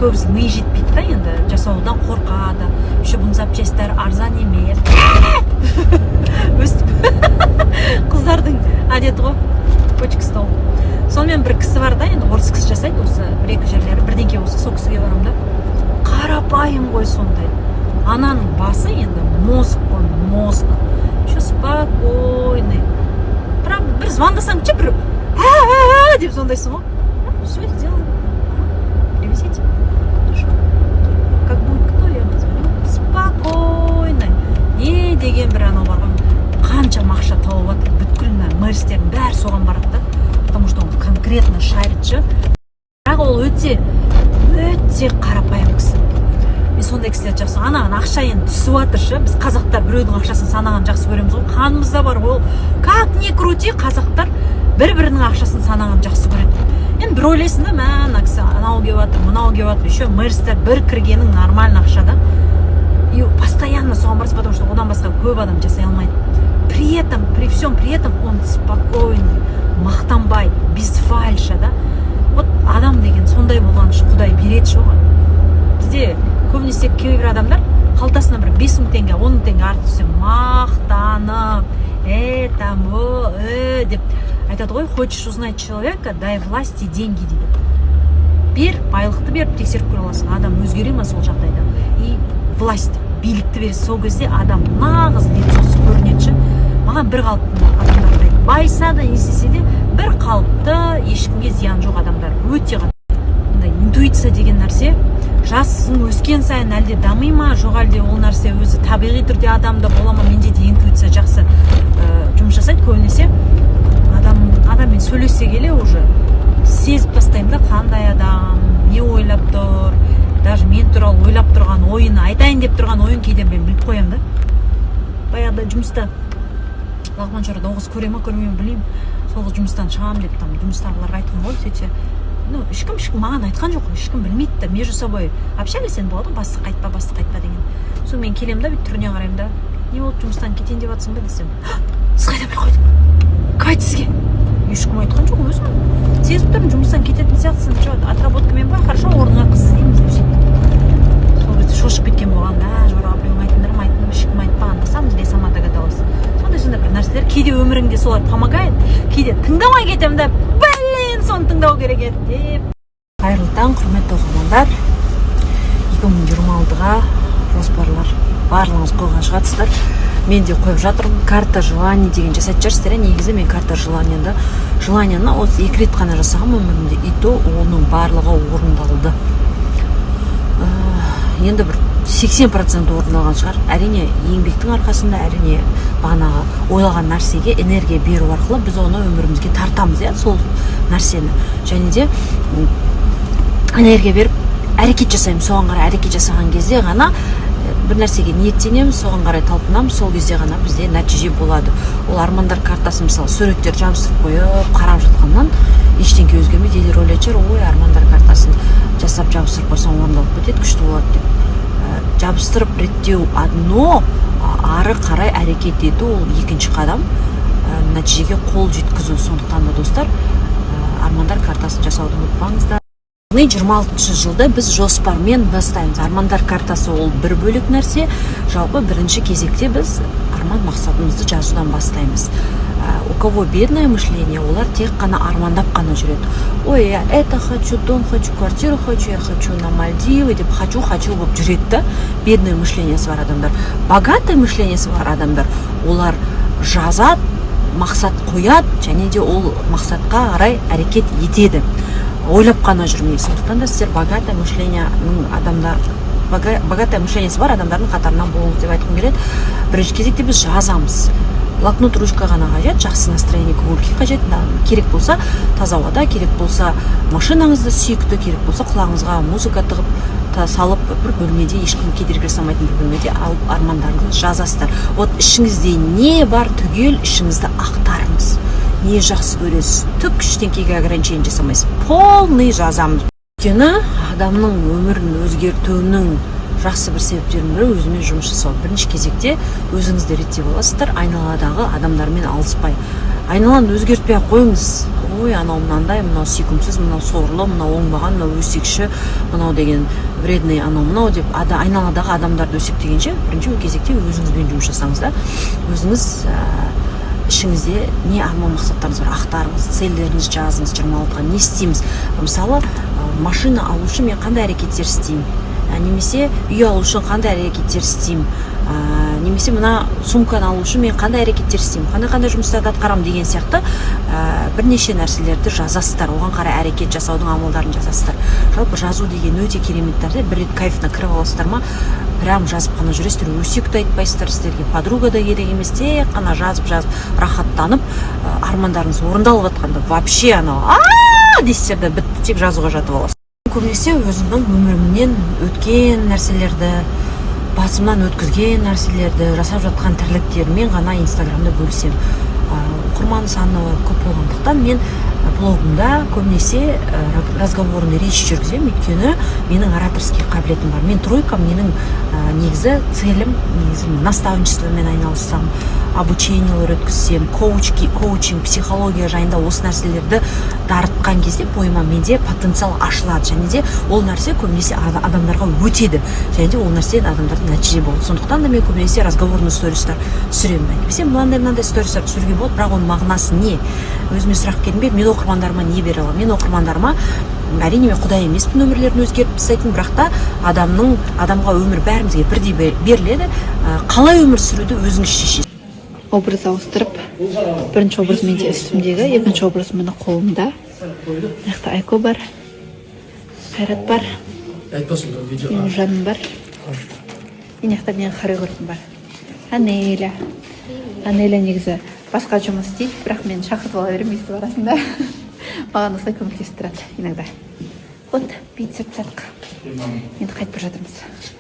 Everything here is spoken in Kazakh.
көбісі ми жетпейді да, енді жасаудан қорқады, еще бұның запчастьтары арзан емес. Өстіп қыздардың әдеті ғой, көчік стол. Сонымен бір кісі бар да, енді орыс кісі жасайды, осы бір-екі жерлері, бірдеңке болса сол кісіге барам да. Қарапайым ғой сондай. Ананың басы енді мозг қой, мозг. Еще спокойный. Правда, бір звондасаң бір деп сондайсың ғой. Все сделаем. Привезите. Как будет кто, я позвоню. Спокойно. Не деген бір анау бар ғой. Қанша ақша тауып жатыр, бүткіл мэристердің бәрі соған барады да. Потому что он конкретно шарит. Бірақ ол өте қарапайым кісі. Мен сондай кісілерді жақсы. Анаған ақша енді түсіп жатыр. Біз қазақтар біреудің ақшасын санаған жақсы көреміз ғой. Қанымызда бар ол. Как не крути, қазақтар бір-бірінің ақшасын санаған жақсы көреді. Енді бір ойлайсың да, мә, кісі анау келіп жатыр, мынау келіп жатыр. Еще мэрстер бір кіргенің нормально ақшада. И постоянно соған барсың, потому что одан басқа көп адам жасай алмайды. При всем при этом он спокойный, мақтанбай, без фальша, да. Вот адам деген сондай болған үшін Құдай береді жоға. Бізде көбінесе кейбір адамдар қалтасына бір 5.000 теңге, 10.000 теңге артып түссе мақтанып, деп айтады ғой, хочешь узнать человека, дай власть и деньги дейді. Бер, байлықты беріп тексеріп көре аласың, адам өзгере ма сол жағдайда. И власть, билікті берсе сол кезде адам нағыз лицосы көрінеді. Маған бір қалыпты адамдар дейді. Байса да, естесе де бір қалыпты, ешкімге зиян жоқ адамдар. Өте қатты. Интуиция деген нәрсе жасың өскен сайын әлде дамый ма, жоқ әлде ол нәрсе өзі табиғи түрде адамда бола ма? Менде де интуиция жақсы жұмыс жасайды. Көбінесе адаммен сөйлесе келе уже сезіп тастаймын да, қандай адам, не ойлап тұр, даже мен туралы ойлап тұрған ойын, айтайын деп тұрған ойын кейде мен біліп қоямын да. Баяғыда жұмыста Лағман Шарада оғыз көре ма, көрмей ма білмеймін. Сол жұмыстан шығам деп там жұмыстағыларға айтқан ғой, сөйтсе. Ешкім маған айтқан жоқ, ешкім білмейді да, между собой общались енді болады, бастық қайтпа деген. Сол мен келем да, бүйтіп түріне қараймын да, не болды, жұмыстан кетейін деп жатсың ба десем, сіз қайда біліп қойдың? Кім айтты сізге? Ешкім айтқан жоқ, өзім сезіп тұрмын, жұмыстан кететін сияқтысың, что, отработкамен ба, хорошо, орныңа қыз іздейміз деп сөйтіп. Сол кезде шошып кеткен болған, жора біреуің айтындырым, ешкім айтпаған, на самом деле сама догадалась. Сондай бір нәрселер кейде өміріңде солар помогает, кейде тыңдамай кетемін да, соны тыңдау керек еді деп. Қайырлы таң, құрметті оқырмандар. 2026-ға жоспарлар барлығыңыз қойған шығарсыздар. Мен де қойып жатырмын. Карта желаний деген жасайтын шығарсыздар. Негізі мен карта желанияны осы 2 рет қана жасағам өмірімде, и то оның барлығы орындалды. Енді бір 80% орындалған шығар. Әрине еңбектің арқасында, әрине бағанағы ойлаған нәрсеге энергия беру арқылы біз оны өмірімізге тартамыз, сол нәрсені. Және де энергия беріп әрекет жасаймыз. Соған қарай әрекет жасаған кезде ғана бір нәрсеге ниеттенеміз, соған қарай талпынамыз, сол кезде ғана бізде нәтиже болады. Ол армандар картасы мысалы суреттер жабыстырып қойып, қарап жатқаннан ештеңке өзгермейді. Елер ойлайтын шығар, ой, армандар картасын жасап жабыстырып қойсаң орындалып кетеді, күшті болады деп. Жабыстырып реттеу одно, ары қарай әрекет ету ол екінші қадам, нәтижеге қол жеткізу. Сондықтан да достар, армандар картасын жасауды ұмытпаңыздар. 26 жылда біз жоспармен бастаймыз. Армандар картасы ол бір бөлек нәрсе. Жалпы бірінші кезекте біз арман мақсатымызды жазудан бастаймыз. У кого бедное мышление, олар тек қана армандап қана жүреді. Ой, я это хочу, дом хочу, квартиру хочу, я хочу на Мальдивы деп хочу болып жүреді да. Бедное мышлениясы бар адамдар. Богатое мышлениясы бар адамдар, олар жазады, мақсат қояды, және де ол мақсатқа қарай әрекет етеді. Ойлап қана жүрмейді. Сондықтан да сіздер богатое мышлениясы бар адамдардың қатарынан болыңыз деп айтқым келеді. Бірінші кезекте біз жазамыз. Блокнот, ручка ғана қажет, жақсы настроение, көңіл-күй қажет. Керек болса таза ауада, керек болса машинаңызды сүйікті, керек болса құлағыңызға музыка тығып салып бір бөлмеде, ешкім кедергі жасамайтын бір бөлмеде алып армандарыңызды жазасыздар. Вот ішіңізде не бар түгел ішіңізді ақтарыңыз. Не жақсы көресіз, түк ештеңкеге ограничение жасамайсыз. Полный жазамыз. Өйткені адамның өмірін өзгертуінің жақсы бір себептерінің бірі өзімен жұмыс жасау. Бірінші кезекте өзіңізді реттеп аласыздар, айналадағы адамдармен алыспай. айналаны өзгертпей ақ қойыңыз. Ой, анау мынандай, мынау сүйкімсіз, мынау сорлы, мынау оңбаған, мынау өсекші, мынау деген вредный, анау мынау деп айналадағы адамдарды өсектегенше бірінші кезекте өзіңізбен жұмыс жасаңыз да. Өзіңіз ішіңізде не арман мақсаттарыңыз бар, ақтарыңыз, целдеріңіз жазыңыз. 26-ға не істейміз? Мысалы, машина алу үшін мен қандай әрекеттер істеймін? Немесе үй алу үшін қандай әрекеттер істеймін? Немесе мына сумканы алу үшін мен қандай әрекеттер істеймін? Қандай жұмыстарды атқарамын деген сияқты бірнеше нәрселерді жазасыздар. Оған қарай әрекет жасаудың амалдарын жазасыздар. Жалпы жазу деген өте керемет нәрсе. Бір рет кайфына кіріп аласыздар ма, прям жазып қана жүресіздер, өсекті айтпайсыздар, сіздерге подруга да керек емес, тек қана жазып рахаттанып, армандарыңыз орындалып жатқанда вообще анау дейсіздер да бітті, тек жазуға жатып аласыз. Көбінесе өзімнің өмірімнен өткен нәрселерді, басымнан өткізген нәрселерді, жасап жатқан тірліктеріммен ғана инстаграмда бөлісемін. Оқырман саны көп болғандықтан мен блогымда көбінесе разговорный речь жүргіземін, өйткені менің ораторский қабілетім бар. Мен тройкам, менің негізі целім, наставничествомен айналыссам, обучениялар өткізсем, коучинг, психология жайында осы нәрселерді дарытқан кезде бойыма менде потенциал ашылады, және де ол нәрсе көбінесе адамдарға өтеді, және де ол нәрседен адамдарда нәтиже болады. Сондықтан да мен көбінесе разговорный стористар түсіремін. Немесе мынандай стористар түсіруге болады, бірақ оның мағынасы не? Өзіме сұрақ келген бе, мен оқырмандарыма не бере аламын? Мен оқырмандарыма әрине мен құдай емеспін, өмірлерін өзгертіп тастайтын, бірақ та адамға өмір бәрімізге бірдей беріледі. Қалай өмір сүруді өзіңіз шешесіз. Образ ауыстырып, бірінші образ менде үстімдегі, екінші образ мені қолымда. Мынақты Айко бар, Қайрат бар, менің жаным бар, мынақты менің хореографым бар. Анеля негізі басқа жұмыс істейді, бірақ мен шақыртып ала беремін естіп арасында. Маған осылай көмектесіп тұрады иногда. Вот, бүйтіп сәтқа. Енді қайтып бара жатырмыз.